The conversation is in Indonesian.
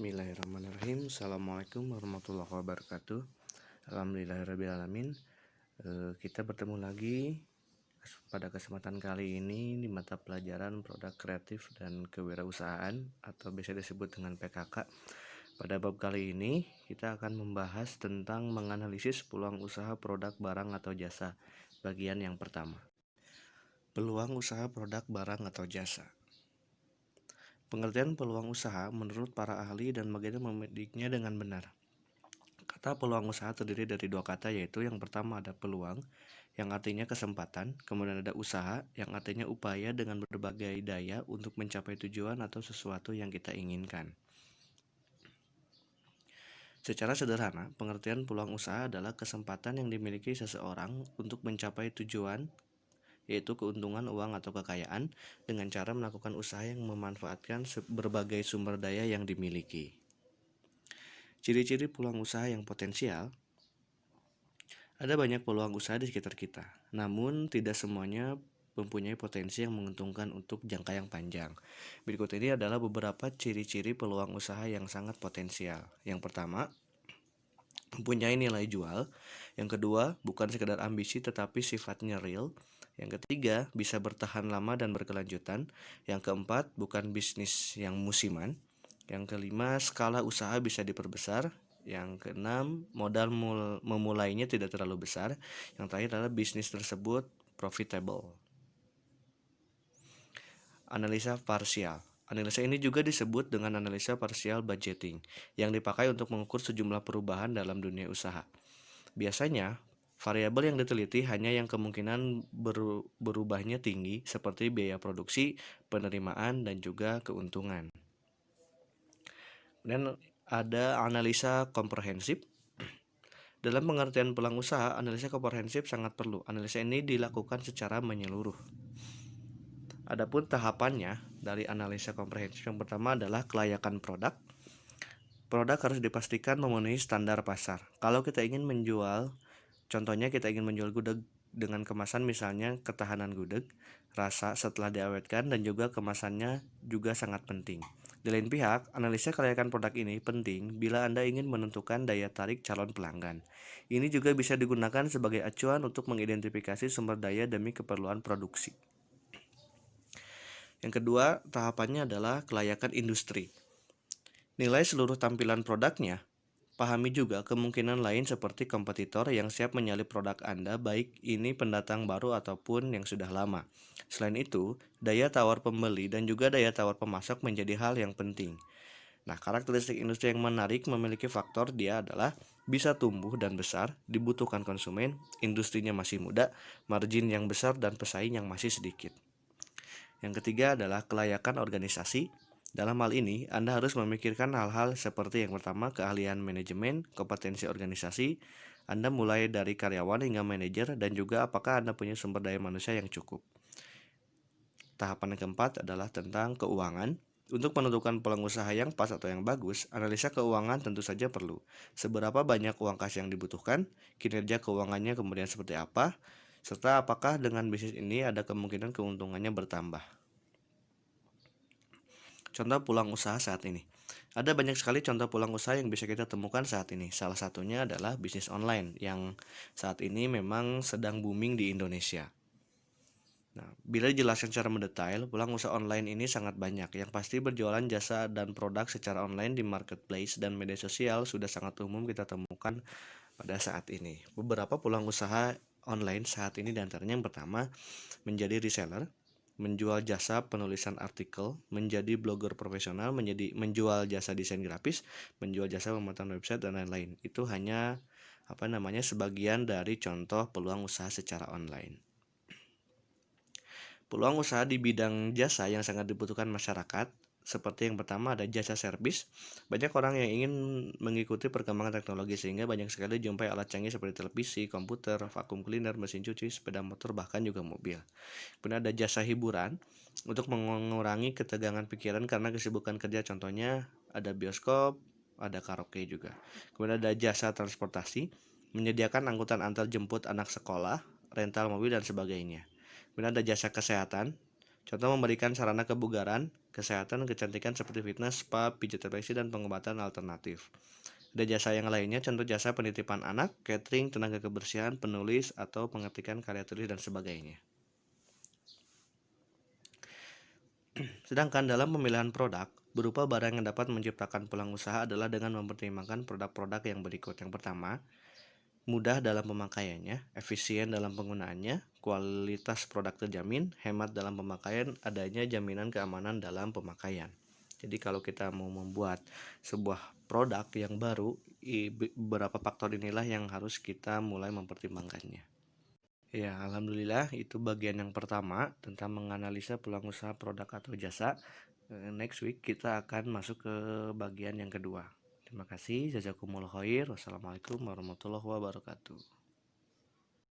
Bismillahirrahmanirrahim. Assalamualaikum warahmatullahi wabarakatuh. Alhamdulillahirrahmanirrahim. Kita bertemu lagi pada kesempatan kali ini di mata pelajaran produk kreatif dan kewirausahaan atau biasa disebut dengan PKK. Pada bab kali ini kita akan membahas tentang menganalisis peluang usaha produk barang atau jasa. Bagian yang pertama, peluang usaha produk barang atau jasa. Pengertian peluang usaha menurut para ahli dan bagaimana memediknya dengan benar. Kata peluang usaha terdiri dari dua kata, yaitu yang pertama ada peluang, yang artinya kesempatan, kemudian ada usaha, yang artinya upaya dengan berbagai daya untuk mencapai tujuan atau sesuatu yang kita inginkan. Secara sederhana, pengertian peluang usaha adalah kesempatan yang dimiliki seseorang untuk mencapai tujuan, yaitu keuntungan uang atau kekayaan, dengan cara melakukan usaha yang memanfaatkan berbagai sumber daya yang dimiliki. Ciri-ciri peluang usaha yang potensial. Ada banyak peluang usaha di sekitar kita, namun tidak semuanya mempunyai potensi yang menguntungkan untuk jangka yang panjang. Berikut ini adalah beberapa ciri-ciri peluang usaha yang sangat potensial. Yang pertama, mempunyai nilai jual. Yang kedua, bukan sekedar ambisi tetapi sifatnya real. Yang ketiga, bisa bertahan lama dan berkelanjutan. Yang keempat, bukan bisnis yang musiman. Yang kelima, skala usaha bisa diperbesar. Yang keenam, modal memulainya tidak terlalu besar. Yang terakhir adalah bisnis tersebut profitable. Analisa parsial. Analisa ini juga disebut dengan analisa parsial budgeting, yang dipakai untuk mengukur sejumlah perubahan dalam dunia usaha. Biasanya, variabel yang diteliti hanya yang kemungkinan berubahnya tinggi, seperti biaya produksi, penerimaan, dan juga keuntungan. Dan ada analisa komprehensif. Dalam pengertian peluang usaha, analisa komprehensif sangat perlu. Analisa ini dilakukan secara menyeluruh. Adapun tahapannya dari analisa komprehensif, yang pertama adalah kelayakan produk. Produk harus dipastikan memenuhi standar pasar. Kalau kita ingin menjual, contohnya kita ingin menjual gudeg dengan kemasan misalnya ketahanan gudeg, rasa setelah diawetkan, dan juga kemasannya juga sangat penting. Di lain pihak, analisa kelayakan produk ini penting bila Anda ingin menentukan daya tarik calon pelanggan. Ini juga bisa digunakan sebagai acuan untuk mengidentifikasi sumber daya demi keperluan produksi. Yang kedua, tahapannya adalah kelayakan industri. Nilai seluruh tampilan produknya. Pahami juga kemungkinan lain seperti kompetitor yang siap menyalip produk Anda, baik ini pendatang baru ataupun yang sudah lama. Selain itu, daya tawar pembeli dan juga daya tawar pemasok menjadi hal yang penting. Nah, karakteristik industri yang menarik memiliki faktor dia adalah bisa tumbuh dan besar, dibutuhkan konsumen, industrinya masih muda, margin yang besar, dan pesaing yang masih sedikit. Yang ketiga adalah kelayakan organisasi. Dalam hal ini, Anda harus memikirkan hal-hal seperti yang pertama, keahlian manajemen, kompetensi organisasi, Anda mulai dari karyawan hingga manajer, dan juga apakah Anda punya sumber daya manusia yang cukup. Tahapan yang keempat adalah tentang keuangan. Untuk menentukan peluang usaha yang pas atau yang bagus, analisa keuangan tentu saja perlu. Seberapa banyak uang kas yang dibutuhkan, kinerja keuangannya kemudian seperti apa, serta apakah dengan bisnis ini ada kemungkinan keuntungannya bertambah. Contoh peluang usaha saat ini. Ada banyak sekali contoh peluang usaha yang bisa kita temukan saat ini. Salah satunya adalah bisnis online yang saat ini memang sedang booming di Indonesia. Nah, bila dijelaskan secara mendetail, peluang usaha online ini sangat banyak. Yang pasti berjualan jasa dan produk secara online di marketplace dan media sosial sudah sangat umum kita temukan pada saat ini. Beberapa peluang usaha online saat ini diantaranya yang pertama, menjadi reseller, menjual jasa penulisan artikel, menjadi blogger profesional, menjual jasa desain grafis, menjual jasa pembuatan website, dan lain-lain. Itu hanya sebagian dari contoh peluang usaha secara online. Peluang usaha di bidang jasa yang sangat dibutuhkan masyarakat, seperti yang pertama ada jasa servis. Banyak orang yang ingin mengikuti perkembangan teknologi sehingga banyak sekali jumpai alat canggih seperti televisi, komputer, vakum cleaner, mesin cuci, sepeda motor, bahkan juga mobil. Kemudian ada jasa hiburan untuk mengurangi ketegangan pikiran karena kesibukan kerja, contohnya ada bioskop, ada karaoke juga. Kemudian ada jasa transportasi, menyediakan angkutan antar jemput anak sekolah, rental mobil, dan sebagainya. Kemudian ada jasa kesehatan, Contoh memberikan sarana kebugaran, kesehatan, kecantikan seperti fitness, spa, pijat refleksi, dan pengobatan alternatif. Ada jasa yang lainnya, contoh jasa penitipan anak, catering, tenaga kebersihan, penulis, atau pengetikan karya tulis, dan sebagainya. Sedangkan dalam pemilihan produk, berupa barang yang dapat menciptakan peluang usaha adalah dengan mempertimbangkan produk-produk yang berikut. Yang pertama, mudah dalam pemakaiannya, efisien dalam penggunaannya, kualitas produk terjamin, hemat dalam pemakaian, adanya jaminan keamanan dalam pemakaian. Jadi kalau kita mau membuat sebuah produk yang baru, beberapa faktor inilah yang harus kita mulai mempertimbangkannya. Ya, alhamdulillah itu bagian yang pertama tentang menganalisa peluang usaha produk atau jasa. Next week kita akan masuk ke bagian yang kedua. Terima kasih. Jazakumullah khair. Wassalamualaikum warahmatullahi wabarakatuh.